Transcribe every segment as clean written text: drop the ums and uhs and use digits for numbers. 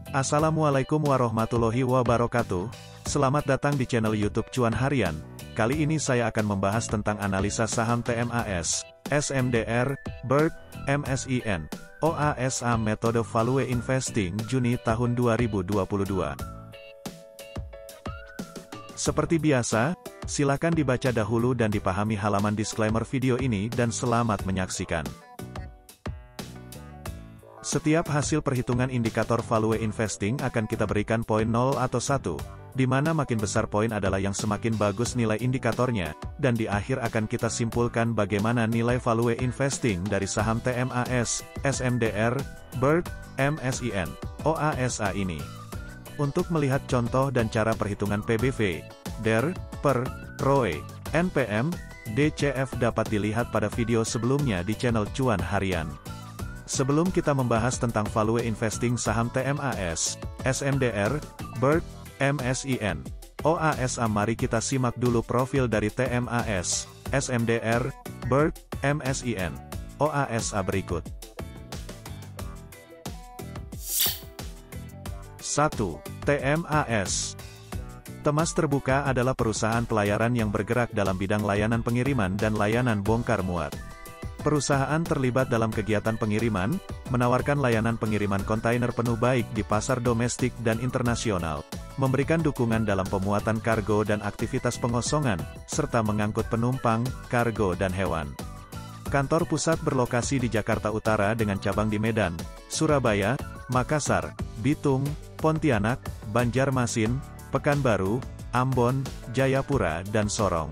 Assalamualaikum warahmatullahi wabarakatuh. Selamat datang di channel YouTube Cuan Harian. Kali ini saya akan membahas tentang analisa saham TMAS, SMDR, BIRT, MSIN, OASA metode Value Investing Juni tahun 2022. Seperti biasa, silakan dibaca dahulu dan dipahami halaman disclaimer video ini dan selamat menyaksikan. Setiap hasil perhitungan indikator value investing akan kita berikan poin 0 atau 1, di mana makin besar poin adalah yang semakin bagus nilai indikatornya, dan di akhir akan kita simpulkan bagaimana nilai value investing dari saham TMAS, SMDR, BIRT, MSIN, OASA ini. Untuk melihat contoh dan cara perhitungan PBV, DER, PER, ROE, NPM, DCF dapat dilihat pada video sebelumnya di channel Cuan Harian. Sebelum kita membahas tentang value investing saham TMAS, SMDR, BIRT, MSIN, OASA, mari kita simak dulu profil dari TMAS, SMDR, BIRT, MSIN, OASA berikut. 1. TMAS. Temas Terbuka adalah perusahaan pelayaran yang bergerak dalam bidang layanan pengiriman dan layanan bongkar muat. Perusahaan terlibat dalam kegiatan pengiriman, menawarkan layanan pengiriman kontainer penuh baik di pasar domestik dan internasional, memberikan dukungan dalam pemuatan kargo dan aktivitas pengosongan, serta mengangkut penumpang, kargo dan hewan. Kantor pusat berlokasi di Jakarta Utara dengan cabang di Medan, Surabaya, Makassar, Bitung, Pontianak, Banjarmasin, Pekanbaru, Ambon, Jayapura dan Sorong.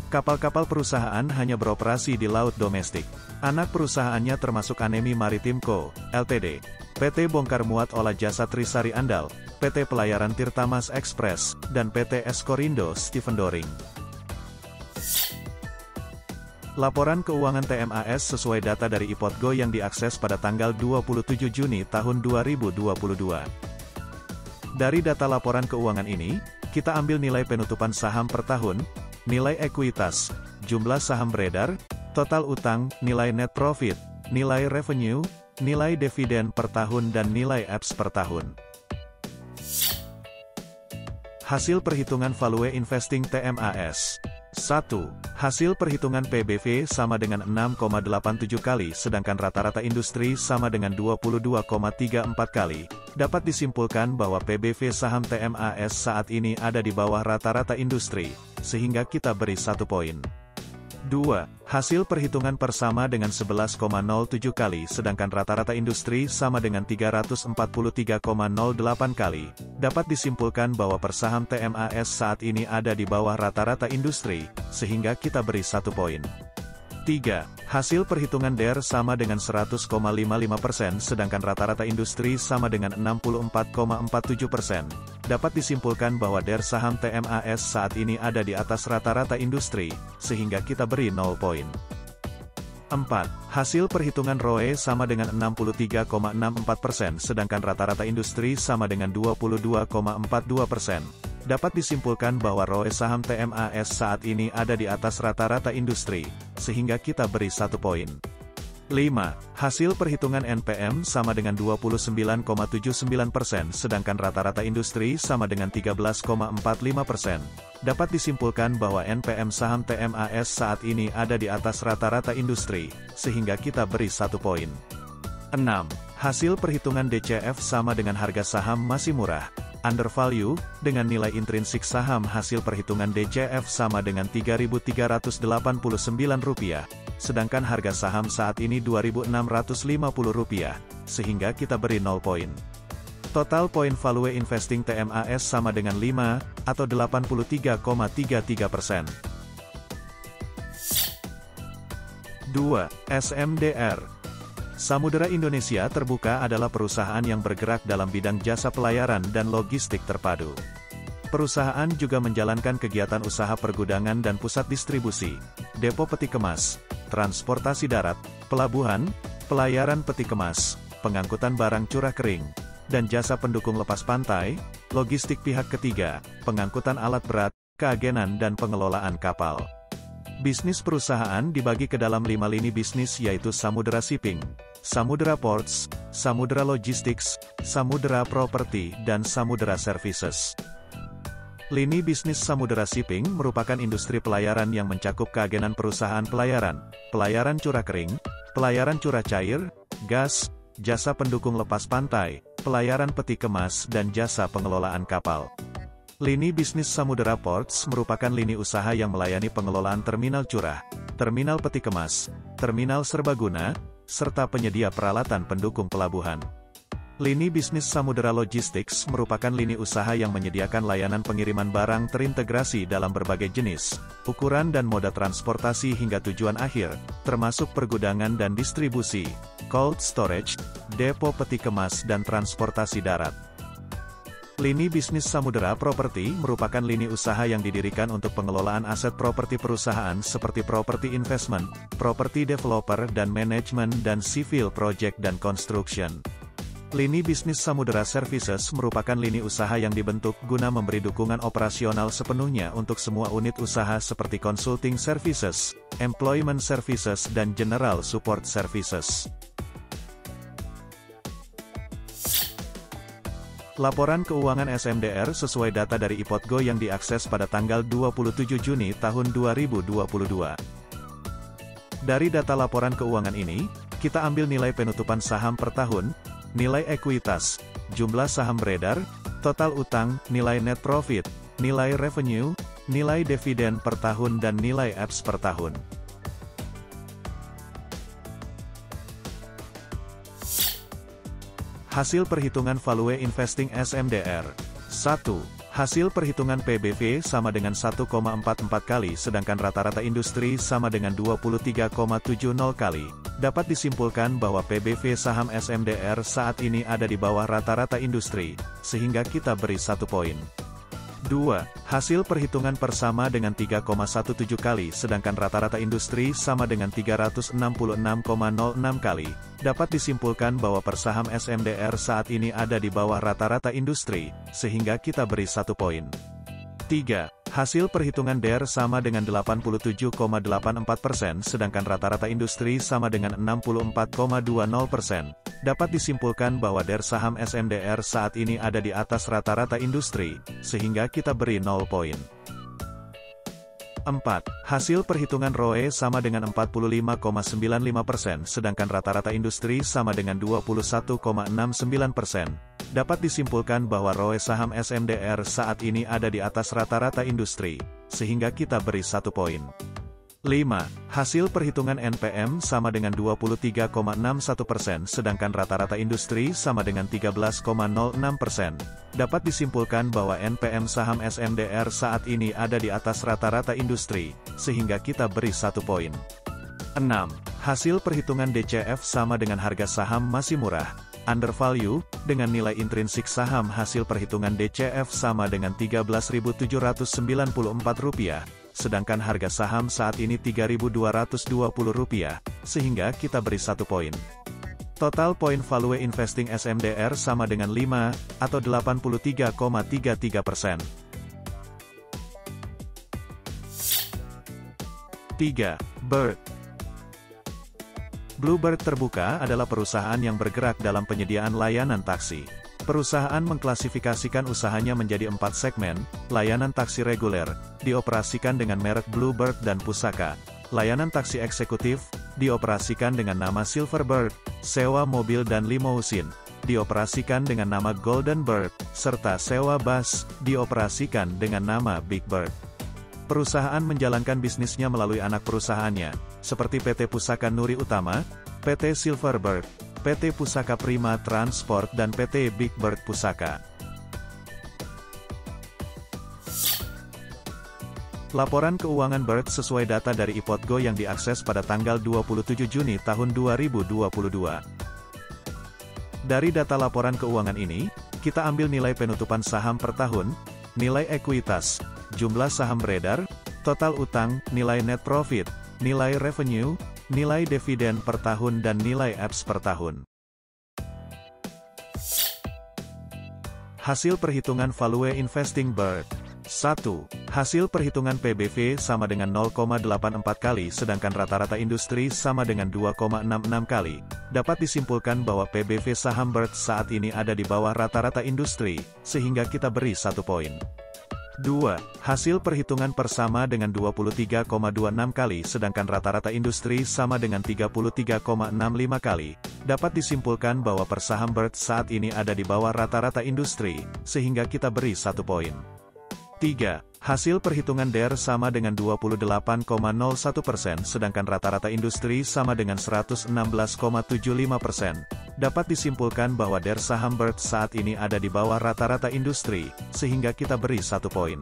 Kapal-kapal perusahaan hanya beroperasi di laut domestik. Anak perusahaannya termasuk Anemi Maritim Co., Ltd., PT Bongkar Muat Olah Jasa Trisari Andal, PT Pelayaran Tirtamas Express, dan PT Eskorindo Stephen Doring. Laporan keuangan TMAS sesuai data dari IPOTGO yang diakses pada tanggal 27 Juni tahun 2022. Dari data laporan keuangan ini, kita ambil nilai penutupan saham per tahun, nilai ekuitas, jumlah saham beredar, total utang, nilai net profit, nilai revenue, nilai dividen per tahun dan nilai EPS per tahun. Hasil perhitungan value investing TMAS. 1. Hasil perhitungan PBV sama dengan 6,87 kali sedangkan rata-rata industri sama dengan 22,34 kali. Dapat disimpulkan bahwa PBV saham TMAS saat ini ada di bawah rata-rata industri, sehingga kita beri 1 poin. 2. Hasil perhitungan per sama dengan 11,07 kali sedangkan rata-rata industri sama dengan 343,08 kali. Dapat disimpulkan bahwa per saham TMAS saat ini ada di bawah rata-rata industri, sehingga kita beri 1 poin. 3. Hasil perhitungan DER sama dengan 100,55% sedangkan rata-rata industri sama dengan 64,47%. Dapat disimpulkan bahwa DER saham TMAS saat ini ada di atas rata-rata industri, sehingga kita beri 0 poin. 4. Hasil perhitungan ROE sama dengan 63,64% sedangkan rata-rata industri sama dengan 22,42%. Dapat disimpulkan bahwa ROE saham TMAS saat ini ada di atas rata-rata industri, sehingga kita beri 1 poin. 5. Hasil perhitungan NPM sama dengan 29,79% sedangkan rata-rata industri sama dengan 13,45%. Dapat disimpulkan bahwa NPM saham TMAS saat ini ada di atas rata-rata industri, sehingga kita beri 1 poin. 6. Hasil perhitungan DCF sama dengan harga saham masih murah, undervalue, dengan nilai intrinsik saham hasil perhitungan DCF sama dengan Rp3.389, sedangkan harga saham saat ini Rp2.650, sehingga kita beri 0 poin. Total poin value investing TMAS sama dengan 5, atau 83,33%. 2. SMDR. Samudera Indonesia Terbuka adalah perusahaan yang bergerak dalam bidang jasa pelayaran dan logistik terpadu. Perusahaan juga menjalankan kegiatan usaha pergudangan dan pusat distribusi, depo peti kemas, transportasi darat, pelabuhan, pelayaran peti kemas, pengangkutan barang curah kering, dan jasa pendukung lepas pantai, logistik pihak ketiga, pengangkutan alat berat, keagenan dan pengelolaan kapal. Bisnis perusahaan dibagi ke dalam 5 lini bisnis yaitu Samudera Shipping, Samudera Ports, Samudera Logistics, Samudera Property, dan Samudera Services. Lini bisnis Samudera Shipping merupakan industri pelayaran yang mencakup keagenan perusahaan pelayaran, pelayaran curah kering, pelayaran curah cair, gas, jasa pendukung lepas pantai, pelayaran peti kemas dan jasa pengelolaan kapal. Lini bisnis Samudera Ports merupakan lini usaha yang melayani pengelolaan terminal curah, terminal peti kemas, terminal serbaguna, serta penyedia peralatan pendukung pelabuhan. Lini bisnis Samudera Logistics merupakan lini usaha yang menyediakan layanan pengiriman barang terintegrasi dalam berbagai jenis, ukuran dan moda transportasi hingga tujuan akhir, termasuk pergudangan dan distribusi, cold storage, depo peti kemas dan transportasi darat. Lini bisnis Samudera Property merupakan lini usaha yang didirikan untuk pengelolaan aset properti perusahaan seperti property investment, property developer dan manajemen dan civil project dan construction. Lini bisnis Samudera Services merupakan lini usaha yang dibentuk guna memberi dukungan operasional sepenuhnya untuk semua unit usaha seperti consulting services, employment services dan general support services. Laporan keuangan SMDR sesuai data dari IPOTGO yang diakses pada tanggal 27 Juni tahun 2022. Dari data laporan keuangan ini, kita ambil nilai penutupan saham per tahun, nilai ekuitas, jumlah saham beredar, total utang, nilai net profit, nilai revenue, nilai dividen per tahun dan nilai EPS per tahun. Hasil perhitungan value investing SMDR. 1. Hasil perhitungan PBV sama dengan 1,44 kali sedangkan rata-rata industri sama dengan 23,70 kali. Dapat disimpulkan bahwa PBV saham SMDR saat ini ada di bawah rata-rata industri, sehingga kita beri 1 poin. 2. Hasil perhitungan per sama dengan 3,17 kali sedangkan rata-rata industri sama dengan 366,06 kali. Dapat disimpulkan bahwa per saham SMDR saat ini ada di bawah rata-rata industri, sehingga kita beri 1 poin. 3. Hasil perhitungan DER sama dengan 87,84% sedangkan rata-rata industri sama dengan 64,20%. Dapat disimpulkan bahwa DER saham SMDR saat ini ada di atas rata-rata industri, sehingga kita beri 0 poin. 4. Hasil perhitungan ROE sama dengan 45,95% sedangkan rata-rata industri sama dengan 21,69%. Dapat disimpulkan bahwa ROE saham SMDR saat ini ada di atas rata-rata industri, sehingga kita beri 1 poin. 5. Hasil perhitungan NPM sama dengan 23,61% sedangkan rata-rata industri sama dengan 13,06%. Dapat disimpulkan bahwa NPM saham SMDR saat ini ada di atas rata-rata industri, sehingga kita beri 1 poin. 6. Hasil perhitungan DCF sama dengan harga saham masih murah, undervalue, dengan nilai intrinsik saham hasil perhitungan DCF sama dengan Rp13.794, sedangkan harga saham saat ini Rp3.220, sehingga kita beri 1 poin. Total poin value investing SMDR sama dengan 5, atau 83,33%. 3. Bird. Bluebird Terbuka adalah perusahaan yang bergerak dalam penyediaan layanan taksi. Perusahaan mengklasifikasikan usahanya menjadi 4 segmen, layanan taksi reguler, dioperasikan dengan merek Bluebird dan Pusaka, layanan taksi eksekutif, dioperasikan dengan nama Silverbird, sewa mobil dan limousin, dioperasikan dengan nama Golden Bird, serta sewa bus, dioperasikan dengan nama Big Bird. Perusahaan menjalankan bisnisnya melalui anak perusahaannya, seperti PT Pusaka Nuri Utama, PT Silverbird, PT Pusaka Prima Transport dan PT Big Bird Pusaka. Laporan keuangan Bird sesuai data dari IPOTGO yang diakses pada tanggal 27 Juni tahun 2022. Dari data laporan keuangan ini, kita ambil nilai penutupan saham per tahun, nilai ekuitas, jumlah saham beredar, total utang, nilai net profit, nilai revenue, nilai dividen per tahun dan nilai EPS per tahun. Hasil perhitungan value investing Bird. 1. Hasil perhitungan PBV sama dengan 0,84 kali sedangkan rata-rata industri sama dengan 2,66 kali. Dapat disimpulkan bahwa PBV saham BERT saat ini ada di bawah rata-rata industri, sehingga kita beri 1 poin. 2. Hasil perhitungan persama dengan 23,26 kali sedangkan rata-rata industri sama dengan 33,65 kali. Dapat disimpulkan bahwa persaham BERT saat ini ada di bawah rata-rata industri, sehingga kita beri 1 poin. 3. Hasil perhitungan DER sama dengan 28,01% sedangkan rata-rata industri sama dengan 116,75%. Dapat disimpulkan bahwa DER saham BERT saat ini ada di bawah rata-rata industri, sehingga kita beri 1 poin.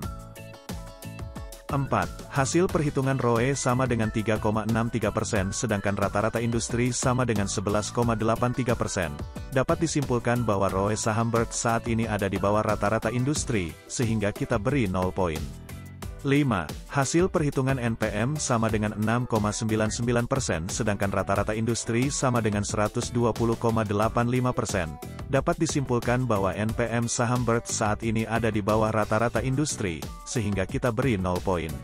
4. Hasil perhitungan ROE sama dengan 3,63% sedangkan rata-rata industri sama dengan 11,83%. Dapat disimpulkan bahwa ROE saham BERT saat ini ada di bawah rata-rata industri, sehingga kita beri 0 poin. 5. Hasil perhitungan NPM sama dengan 6,99% sedangkan rata-rata industri sama dengan 120,85%. Dapat disimpulkan bahwa NPM saham BERT saat ini ada di bawah rata-rata industri, sehingga kita beri 0 poin.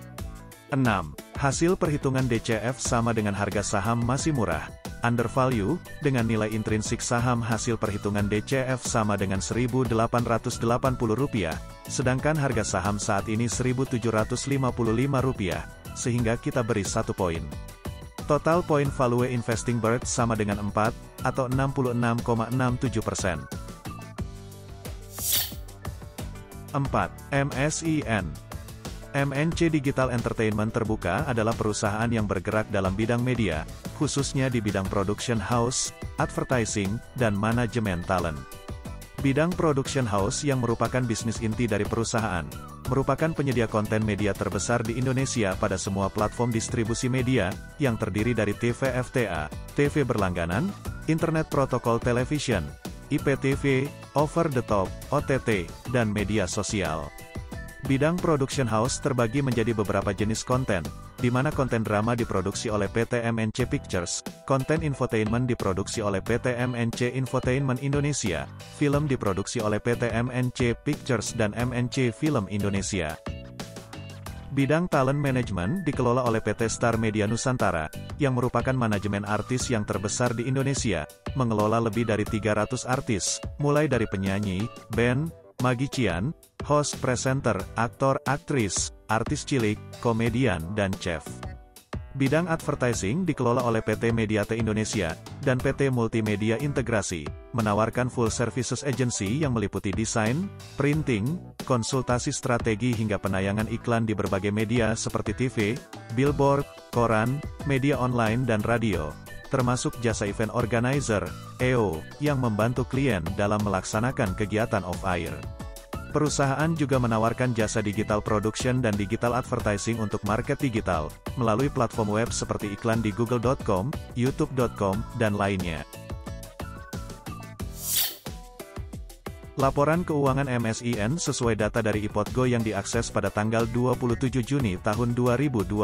6. Hasil perhitungan DCF sama dengan harga saham masih murah, undervalue, dengan nilai intrinsik saham hasil perhitungan DCF sama dengan Rp1.880, sedangkan harga saham saat ini Rp1.755, sehingga kita beri 1 poin. Total poin value investing BERT sama dengan 4, atau 66,67%. 4. MSIN. MNC Digital Entertainment Terbuka adalah perusahaan yang bergerak dalam bidang media, khususnya di bidang production house, advertising, dan manajemen talent. Bidang production house yang merupakan bisnis inti dari perusahaan, merupakan penyedia konten media terbesar di Indonesia pada semua platform distribusi media, yang terdiri dari TV FTA, TV berlangganan, Internet Protokol Television, IPTV, Over the Top, OTT, dan media sosial. Bidang production house terbagi menjadi beberapa jenis konten, di mana konten drama diproduksi oleh PT MNC Pictures, konten infotainment diproduksi oleh PT MNC Infotainment Indonesia, film diproduksi oleh PT MNC Pictures dan MNC Film Indonesia. Bidang talent management dikelola oleh PT Star Media Nusantara, yang merupakan manajemen artis yang terbesar di Indonesia, mengelola lebih dari 300 artis, mulai dari penyanyi, band, magician, host, presenter, aktor, aktris, artis cilik, komedian, dan chef. Bidang advertising dikelola oleh PT Mediate Indonesia, dan PT Multimedia Integrasi, menawarkan full services agency yang meliputi desain, printing, konsultasi strategi hingga penayangan iklan di berbagai media seperti TV, billboard, koran, media online dan radio, termasuk jasa event organizer, EO, yang membantu klien dalam melaksanakan kegiatan off-air. Perusahaan juga menawarkan jasa digital production dan digital advertising untuk market digital, melalui platform web seperti iklan di google.com, youtube.com, dan lainnya. Laporan keuangan MSIN sesuai data dari IPOTGO yang diakses pada tanggal 27 Juni tahun 2022.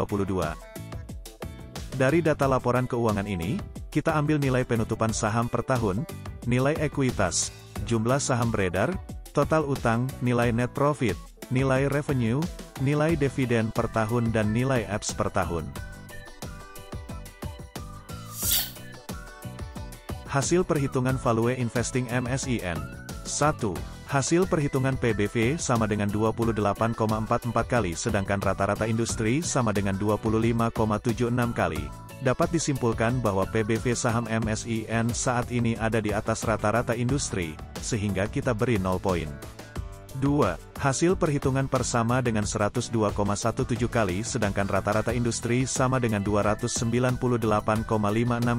Dari data laporan keuangan ini, kita ambil nilai penutupan saham per tahun, nilai ekuitas, jumlah saham beredar, total utang, nilai net profit, nilai revenue, nilai dividen per tahun dan nilai EPS per tahun. Hasil perhitungan value investing MSIN. 1. Hasil perhitungan PBV sama dengan 28,44 kali sedangkan rata-rata industri sama dengan 25,76 kali. Dapat disimpulkan bahwa PBV saham MSIN saat ini ada di atas rata-rata industri, sehingga kita beri 0 poin. 2. Hasil perhitungan persama dengan 102,17 kali sedangkan rata-rata industri sama dengan 298,56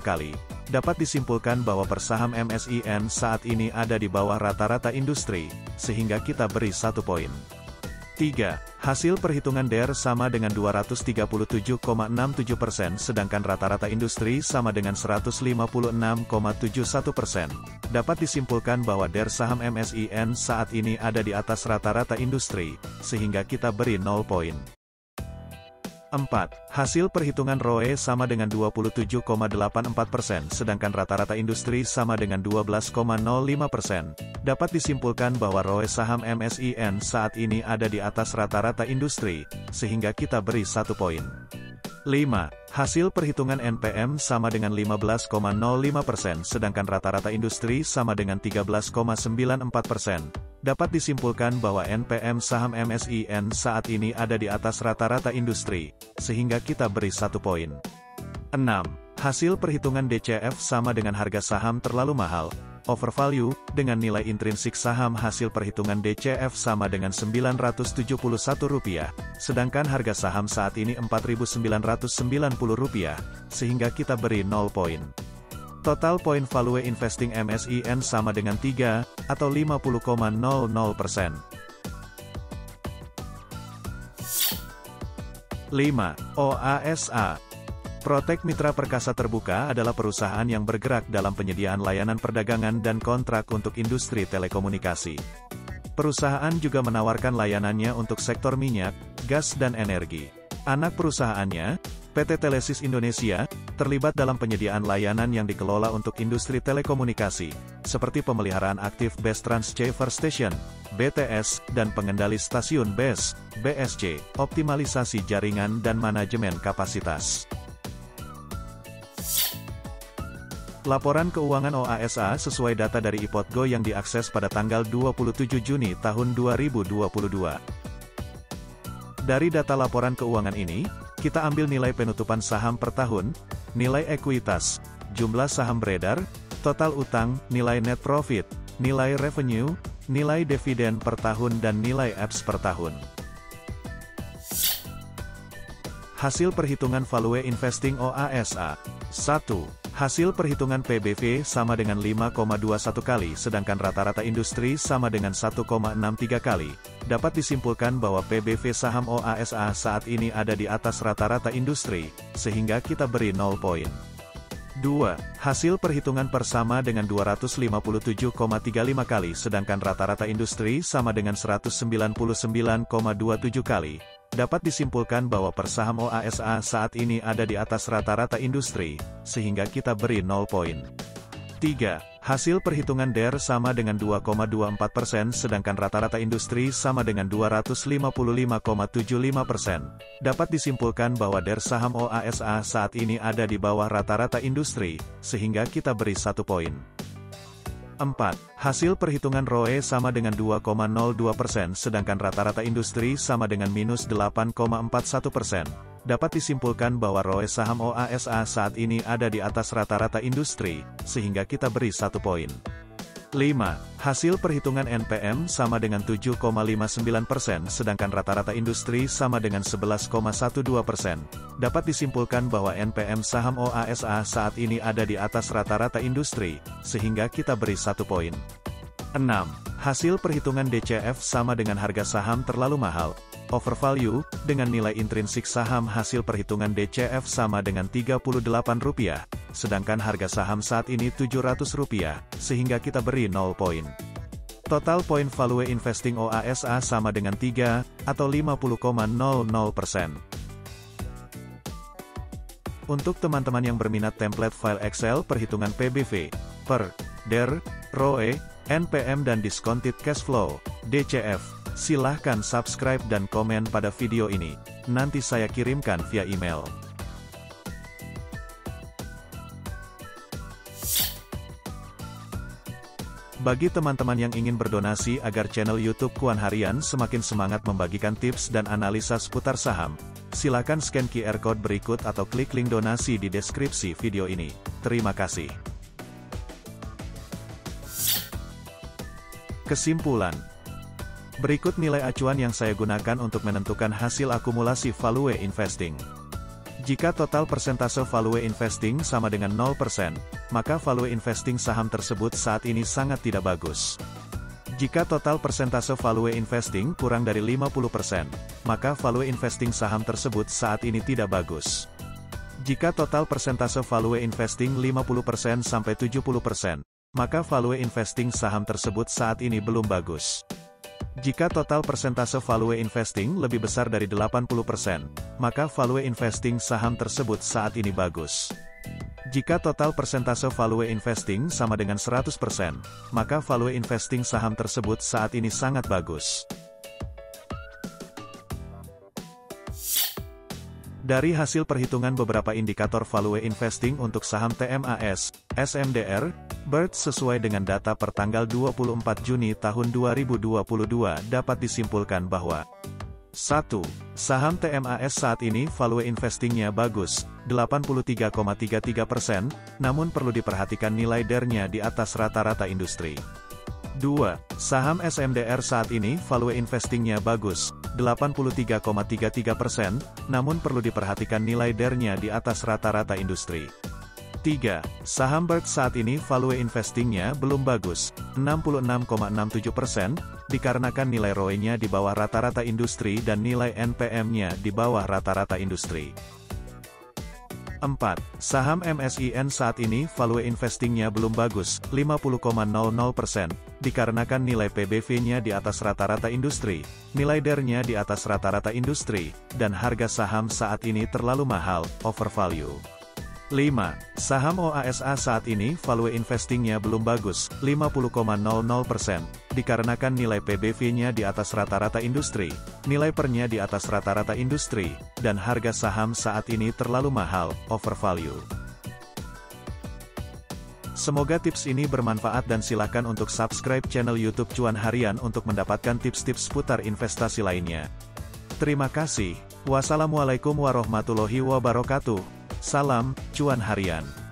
kali. Dapat disimpulkan bahwa persaham MSIN saat ini ada di bawah rata-rata industri, sehingga kita beri 1 poin. 3. Hasil perhitungan DER sama dengan 237,67% sedangkan rata-rata industri sama dengan 156,71%. Dapat disimpulkan bahwa DER saham MSIN saat ini ada di atas rata-rata industri, sehingga kita beri 0 poin. 4. Hasil perhitungan ROE sama dengan 27,84%, sedangkan rata-rata industri sama dengan 12,05%. Dapat disimpulkan bahwa ROE saham MSIN saat ini ada di atas rata-rata industri, sehingga kita beri 1 poin. 5. Hasil perhitungan NPM sama dengan 15,05%, sedangkan rata-rata industri sama dengan 13,94%. Dapat disimpulkan bahwa NPM saham MSIN saat ini ada di atas rata-rata industri, sehingga kita beri 1 poin. 6. Hasil perhitungan DCF sama dengan harga saham terlalu mahal, overvalue, dengan nilai intrinsik saham hasil perhitungan DCF sama dengan Rp971, sedangkan harga saham saat ini Rp4.990, sehingga kita beri 0 poin. Total poin value investing MSIN sama dengan 3, atau 50,00%. 5. OASA. Protek Mitra Perkasa Terbuka adalah perusahaan yang bergerak dalam penyediaan layanan perdagangan dan kontrak untuk industri telekomunikasi. Perusahaan juga menawarkan layanannya untuk sektor minyak, gas dan energi. Anak perusahaannya, PT Telesis Indonesia, terlibat dalam penyediaan layanan yang dikelola untuk industri telekomunikasi, seperti pemeliharaan aktif Base Transceiver Station, BTS, dan pengendali stasiun Base, BSC, optimalisasi jaringan dan manajemen kapasitas. Laporan keuangan OASA sesuai data dari IPOTGO yang diakses pada tanggal 27 Juni tahun 2022. Dari data laporan keuangan ini, kita ambil nilai penutupan saham per tahun, nilai ekuitas, jumlah saham beredar, total utang, nilai net profit, nilai revenue, nilai dividen per tahun dan nilai EPS per tahun. Hasil perhitungan value investing OASA. 1. Hasil perhitungan PBV sama dengan 5,21 kali, sedangkan rata-rata industri sama dengan 1,63 kali. Dapat disimpulkan bahwa PBV saham OASA saat ini ada di atas rata-rata industri, sehingga kita beri 0 poin. 2. Hasil perhitungan per sama dengan 257,35 kali, sedangkan rata-rata industri sama dengan 199,27 kali. Dapat disimpulkan bahwa per saham OASA saat ini ada di atas rata-rata industri, sehingga kita beri 0 poin. 3. Hasil perhitungan DER sama dengan 2,24%, sedangkan rata-rata industri sama dengan 255,75%. Dapat disimpulkan bahwa DER saham OASA saat ini ada di bawah rata-rata industri, sehingga kita beri 1 poin. 4. Hasil perhitungan ROE sama dengan 2,02%, sedangkan rata-rata industri sama dengan minus 8,41%. Dapat disimpulkan bahwa ROE saham OASA saat ini ada di atas rata-rata industri, sehingga kita beri 1 poin. 5. Hasil perhitungan NPM sama dengan 7,59%, sedangkan rata-rata industri sama dengan 11,12%. Dapat disimpulkan bahwa NPM saham OASA saat ini ada di atas rata-rata industri, sehingga kita beri 1 poin. 6. Hasil perhitungan DCF sama dengan harga saham terlalu mahal, overvalue, dengan nilai intrinsik saham hasil perhitungan DCF sama dengan Rp38, sedangkan harga saham saat ini Rp700, sehingga kita beri 0 poin. Total poin value investing OASA sama dengan 3, atau 50,00%. Untuk teman-teman yang berminat template file Excel perhitungan PBV, per, DER, ROE, NPM dan discounted cash flow, DCF, silahkan subscribe dan komen pada video ini, nanti saya kirimkan via email. Bagi teman-teman yang ingin berdonasi agar channel YouTube Cuan Harian semakin semangat membagikan tips dan analisa seputar saham, silakan scan QR Code berikut atau klik link donasi di deskripsi video ini. Terima kasih. Kesimpulan. Berikut nilai acuan yang saya gunakan untuk menentukan hasil akumulasi value investing. Jika total persentase value investing sama dengan 0%, maka value investing saham tersebut saat ini sangat tidak bagus. Jika total persentase value investing kurang dari 50%, maka value investing saham tersebut saat ini tidak bagus. Jika total persentase value investing 50% sampai 70%, maka value investing saham tersebut saat ini belum bagus. Jika total persentase value investing lebih besar dari 80%, maka value investing saham tersebut saat ini bagus. Jika total persentase value investing sama dengan 100%, maka value investing saham tersebut saat ini sangat bagus. Dari hasil perhitungan beberapa indikator value investing untuk saham TMAS, SMDR, BERT sesuai dengan data per tanggal 24 Juni tahun 2022 dapat disimpulkan bahwa 1. Saham TMAS saat ini value investingnya bagus, 83,33%, namun perlu diperhatikan nilai DER-nya di atas rata-rata industri. 2. Saham SMDR saat ini value investingnya bagus, 83,33%, namun perlu diperhatikan nilai DER-nya di atas rata-rata industri. 3. Saham BERT saat ini value investingnya belum bagus, 66,67%, dikarenakan nilai ROE-nya di bawah rata-rata industri dan nilai NPM-nya di bawah rata-rata industri. 4. Saham MSIN saat ini value investingnya belum bagus, 50,00%, dikarenakan nilai PBV-nya di atas rata-rata industri, nilai DER-nya di atas rata-rata industri, dan harga saham saat ini terlalu mahal, overvalue. 5. Saham OASA saat ini value investingnya belum bagus, 50,00%, dikarenakan nilai PBV-nya di atas rata-rata industri, nilai PER-nya di atas rata-rata industri, dan harga saham saat ini terlalu mahal, overvalue. Semoga tips ini bermanfaat dan silakan untuk subscribe channel YouTube Cuan Harian untuk mendapatkan tips-tips seputar investasi lainnya. Terima kasih. Wassalamualaikum warahmatullahi wabarakatuh. Salam Cuan Harian.